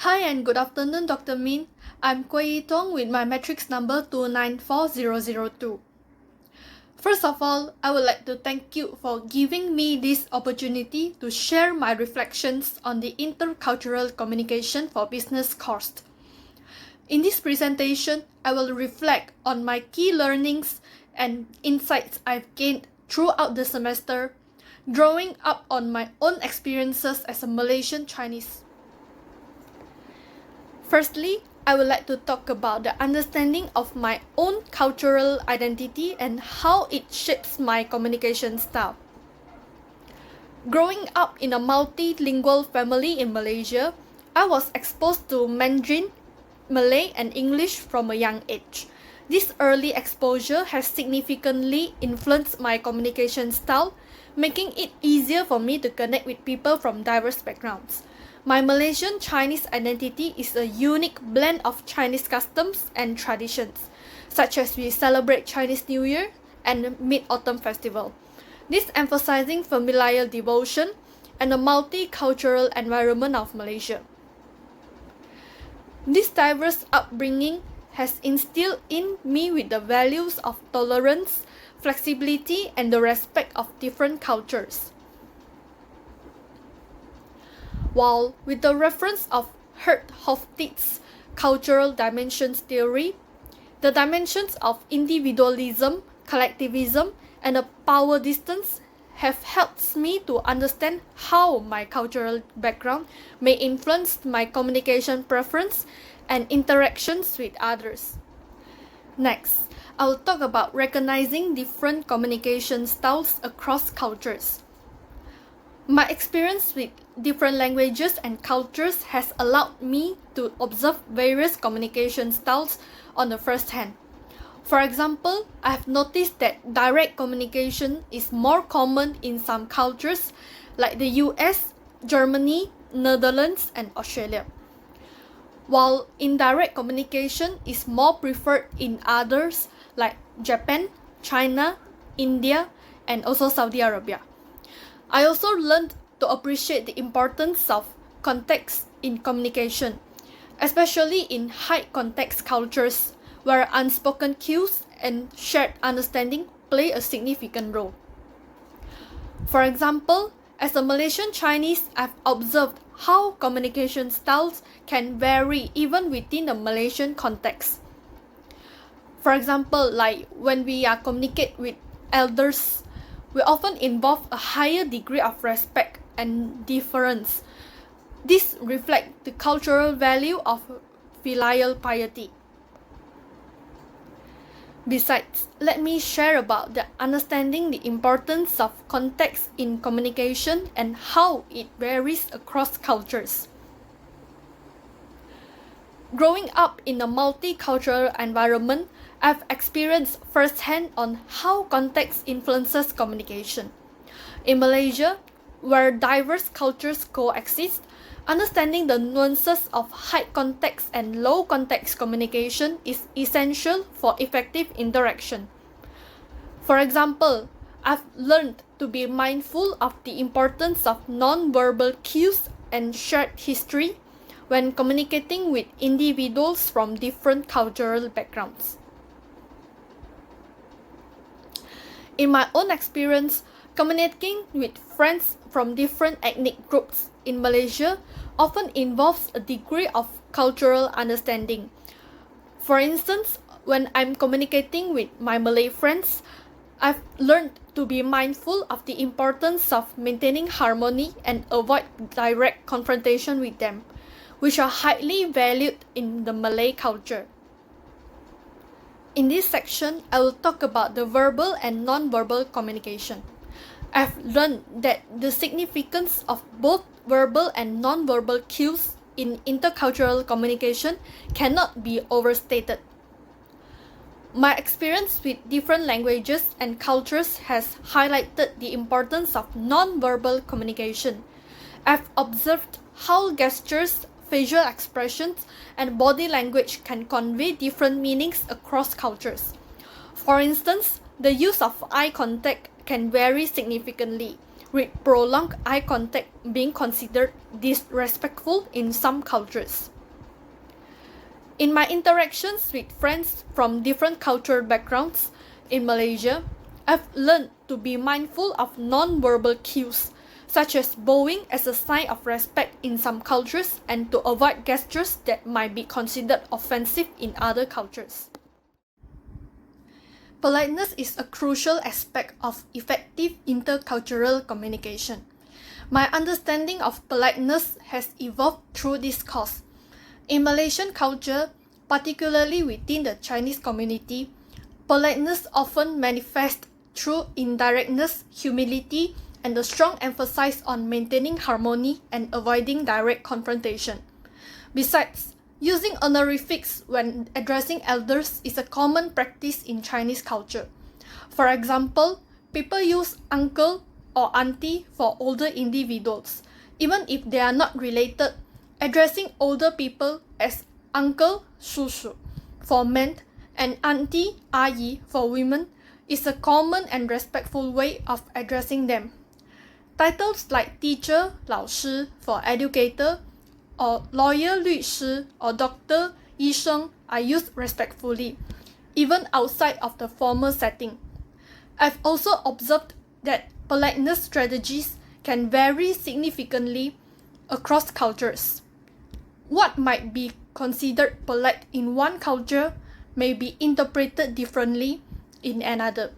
Hi and good afternoon, Dr. Min. I'm Kuei Tong with my matrix number 294002. First of all, I would like to thank you for giving me this opportunity to share my reflections on the intercultural communication for business course. In this presentation, I will reflect on my key learnings and insights I've gained throughout the semester, drawing up on my own experiences as a Malaysian Chinese. Firstly, I would like to talk about the understanding of my own cultural identity and how it shapes my communication style. Growing up in a multilingual family in Malaysia, I was exposed to Mandarin, Malay, and English from a young age. This early exposure has significantly influenced my communication style, making it easier for me to connect with people from diverse backgrounds. My Malaysian Chinese identity is a unique blend of Chinese customs and traditions, such as we celebrate Chinese New Year and Mid-Autumn Festival. This emphasizing familial devotion and the multicultural environment of Malaysia. This diverse upbringing has instilled in me with the values of tolerance, flexibility, and the respect of different cultures. While with the reference of Kurt Hofstede's cultural dimensions theory, the dimensions of individualism, collectivism, and a power distance have helped me to understand how my cultural background may influence my communication preference and interactions with others. Next, I will talk about recognizing different communication styles across cultures. My experience with different languages and cultures has allowed me to observe various communication styles on the first hand. For example, I have noticed that direct communication is more common in some cultures like the US, Germany, Netherlands, and Australia, while indirect communication is more preferred in others like Japan, China, India, and also Saudi Arabia. I also learned to appreciate the importance of context in communication, especially in high context cultures where unspoken cues and shared understanding play a significant role. For example, as a Malaysian Chinese, I've observed how communication styles can vary even within a Malaysian context. For example, like when we communicate with elders, we often involve a higher degree of respect and deference. This reflects the cultural value of filial piety. Besides, let me share about the understanding the importance of context in communication and how it varies across cultures. Growing up in a multicultural environment, I've experienced firsthand on how context influences communication. In Malaysia, where diverse cultures coexist, understanding the nuances of high context and low context communication is essential for effective interaction. For example, I've learned to be mindful of the importance of non-verbal cues and shared history when communicating with individuals from different cultural backgrounds. In my own experience, communicating with friends from different ethnic groups in Malaysia often involves a degree of cultural understanding. For instance, when I'm communicating with my Malay friends, I've learned to be mindful of the importance of maintaining harmony and avoid direct confrontation with them, which are highly valued in the Malay culture. In this section, I will talk about the verbal and non-verbal communication. I've learned that the significance of both verbal and non-verbal cues in intercultural communication cannot be overstated. My experience with different languages and cultures has highlighted the importance of non-verbal communication. I've observed how gestures, facial expressions, and body language can convey different meanings across cultures. For instance, the use of eye contact can vary significantly, with prolonged eye contact being considered disrespectful in some cultures. In my interactions with friends from different cultural backgrounds in Malaysia, I've learned to be mindful of non-verbal cues, such as bowing as a sign of respect in some cultures and to avoid gestures that might be considered offensive in other cultures. Politeness is a crucial aspect of effective intercultural communication. My understanding of politeness has evolved through this course. In Malaysian culture, particularly within the Chinese community, politeness often manifests through indirectness, humility, and a strong emphasis on maintaining harmony and avoiding direct confrontation. Besides, using honorifics when addressing elders is a common practice in Chinese culture. For example, people use uncle or auntie for older individuals, even if they are not related. Addressing older people as uncle, 叔叔 for men and auntie, 阿姨 for women is a common and respectful way of addressing them. Titles like teacher, 老师 for educator, or lawyer, 律师 or doctor, 医生 are used respectfully, even outside of the formal setting. I've also observed that politeness strategies can vary significantly across cultures. What might be considered polite in one culture may be interpreted differently in another.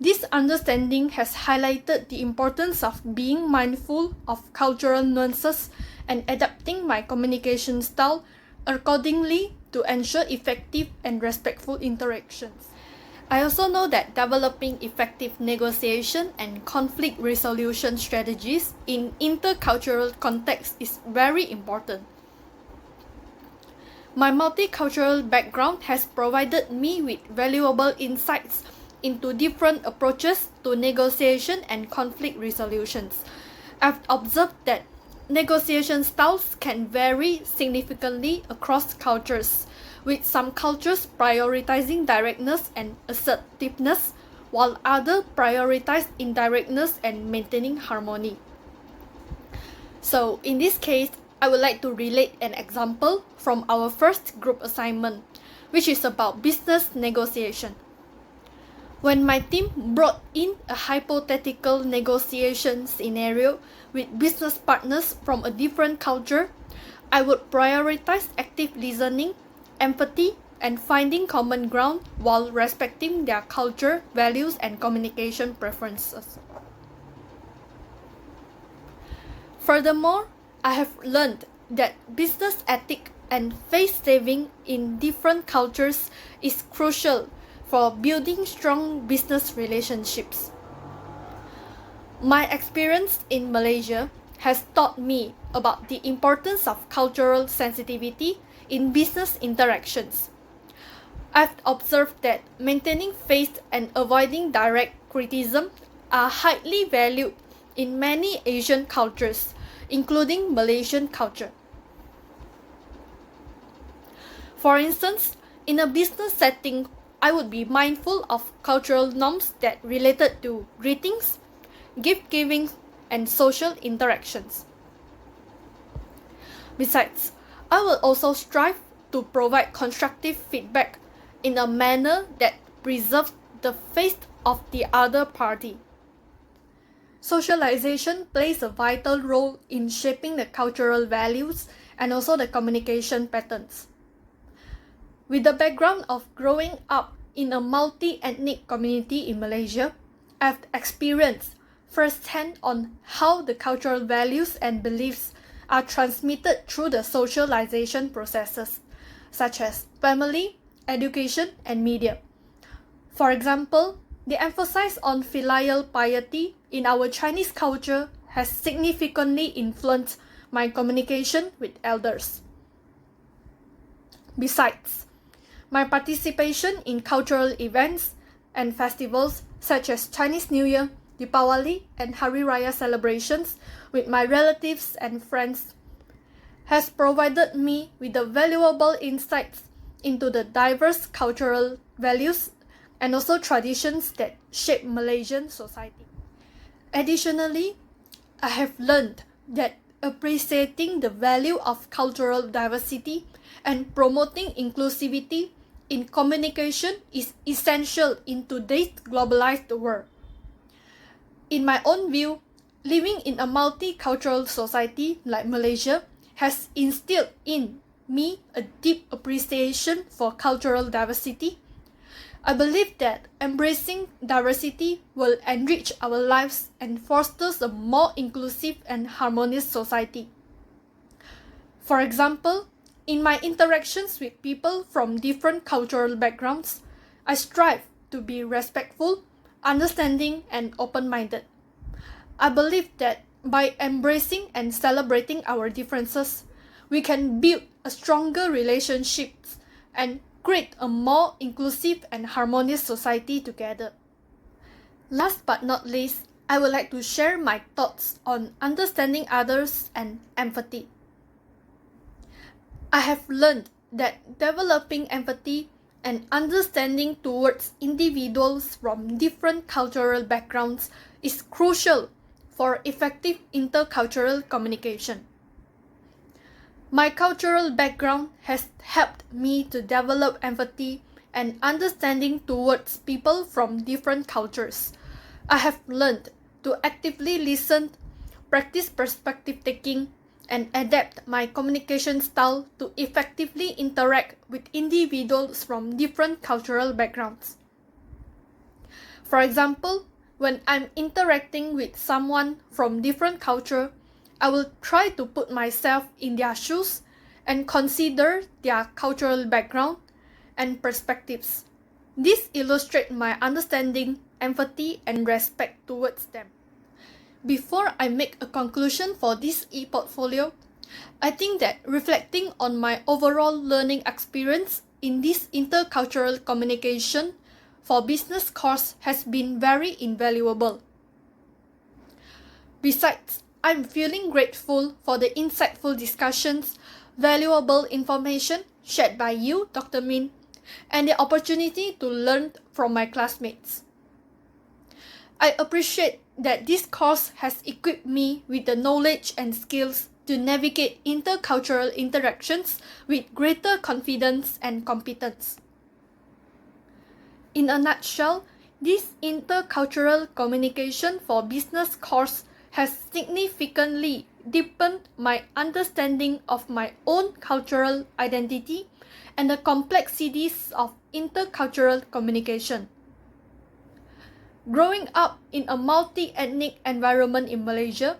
This understanding has highlighted the importance of being mindful of cultural nuances and adapting my communication style accordingly to ensure effective and respectful interactions. I also know that developing effective negotiation and conflict resolution strategies in intercultural contexts is very important. My multicultural background has provided me with valuable insights into different approaches to negotiation and conflict resolutions. I've observed that negotiation styles can vary significantly across cultures, with some cultures prioritizing directness and assertiveness, while others prioritize indirectness and maintaining harmony. So, in this case, I would like to relate an example from our first group assignment, which is about business negotiation. When my team brought in a hypothetical negotiation scenario with business partners from a different culture, I would prioritize active listening, empathy, and finding common ground while respecting their culture, values, and communication preferences. Furthermore, I have learned that business ethic and face saving in different cultures is crucial for building strong business relationships. My experience in Malaysia has taught me about the importance of cultural sensitivity in business interactions. I've observed that maintaining faith and avoiding direct criticism are highly valued in many Asian cultures, including Malaysian culture. For instance, in a business setting, I would be mindful of cultural norms that related to greetings, gift giving, and social interactions. Besides, I will also strive to provide constructive feedback in a manner that preserves the faith of the other party. Socialization plays a vital role in shaping the cultural values and also the communication patterns. With the background of growing up in a multi-ethnic community in Malaysia, I've experienced firsthand on how the cultural values and beliefs are transmitted through the socialization processes, such as family, education, and media. For example, the emphasis on filial piety in our Chinese culture has significantly influenced my communication with elders. Besides, my participation in cultural events and festivals such as Chinese New Year, Deepawali, and Hari Raya celebrations with my relatives and friends has provided me with the valuable insights into the diverse cultural values and also traditions that shape Malaysian society. Additionally, I have learned that appreciating the value of cultural diversity and promoting inclusivity in communication is essential in today's globalized world. In my own view, living in a multicultural society like Malaysia has instilled in me a deep appreciation for cultural diversity. I believe that embracing diversity will enrich our lives and fosters a more inclusive and harmonious society. For example, in my interactions with people from different cultural backgrounds, I strive to be respectful, understanding, and open-minded. I believe that by embracing and celebrating our differences, we can build a stronger relationships and create a more inclusive and harmonious society together. Last but not least, I would like to share my thoughts on understanding others and empathy. I have learned that developing empathy and understanding towards individuals from different cultural backgrounds is crucial for effective intercultural communication. My cultural background has helped me to develop empathy and understanding towards people from different cultures. I have learned to actively listen, practice perspective taking, and adapt my communication style to effectively interact with individuals from different cultural backgrounds. For example, when I'm interacting with someone from different culture, I will try to put myself in their shoes and consider their cultural background and perspectives. This illustrates my understanding, empathy, and respect towards them. Before I make a conclusion for this e-portfolio, I think that reflecting on my overall learning experience in this intercultural communication for business course has been very invaluable. Besides, I'm feeling grateful for the insightful discussions, valuable information shared by you, Dr. Min, and the opportunity to learn from my classmates. I appreciate that this course has equipped me with the knowledge and skills to navigate intercultural interactions with greater confidence and competence. In a nutshell, this intercultural communication for business course has significantly deepened my understanding of my own cultural identity and the complexities of intercultural communication. Growing up in a multi-ethnic environment in Malaysia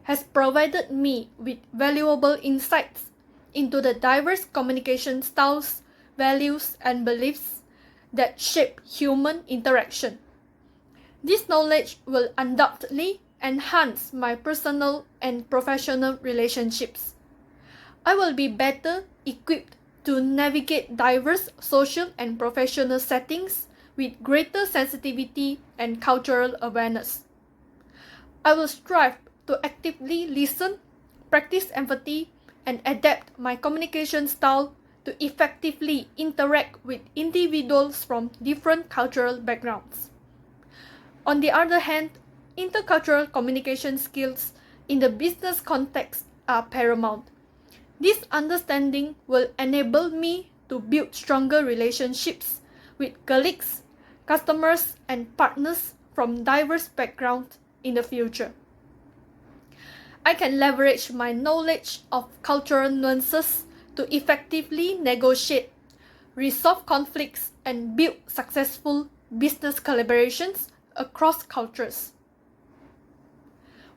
has provided me with valuable insights into the diverse communication styles, values, and beliefs that shape human interaction. This knowledge will undoubtedly enhance my personal and professional relationships. I will be better equipped to navigate diverse social and professional settings with greater sensitivity and cultural awareness. I will strive to actively listen, practice empathy, and adapt my communication style to effectively interact with individuals from different cultural backgrounds. On the other hand, intercultural communication skills in the business context are paramount. This understanding will enable me to build stronger relationships with colleagues, customers, and partners from diverse backgrounds in the future. I can leverage my knowledge of cultural nuances to effectively negotiate, resolve conflicts, and build successful business collaborations across cultures.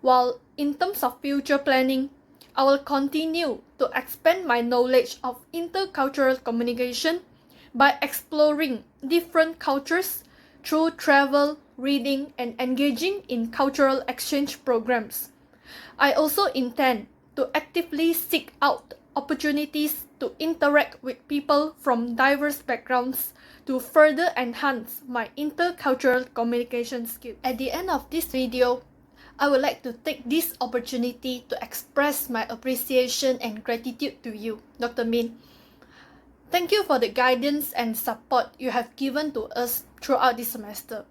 While in terms of future planning, I will continue to expand my knowledge of intercultural communication by exploring different cultures through travel, reading, and engaging in cultural exchange programs. I also intend to actively seek out opportunities to interact with people from diverse backgrounds to further enhance my intercultural communication skills. At the end of this video, I would like to take this opportunity to express my appreciation and gratitude to you, Dr. Min. Thank you for the guidance and support you have given to us throughout this semester.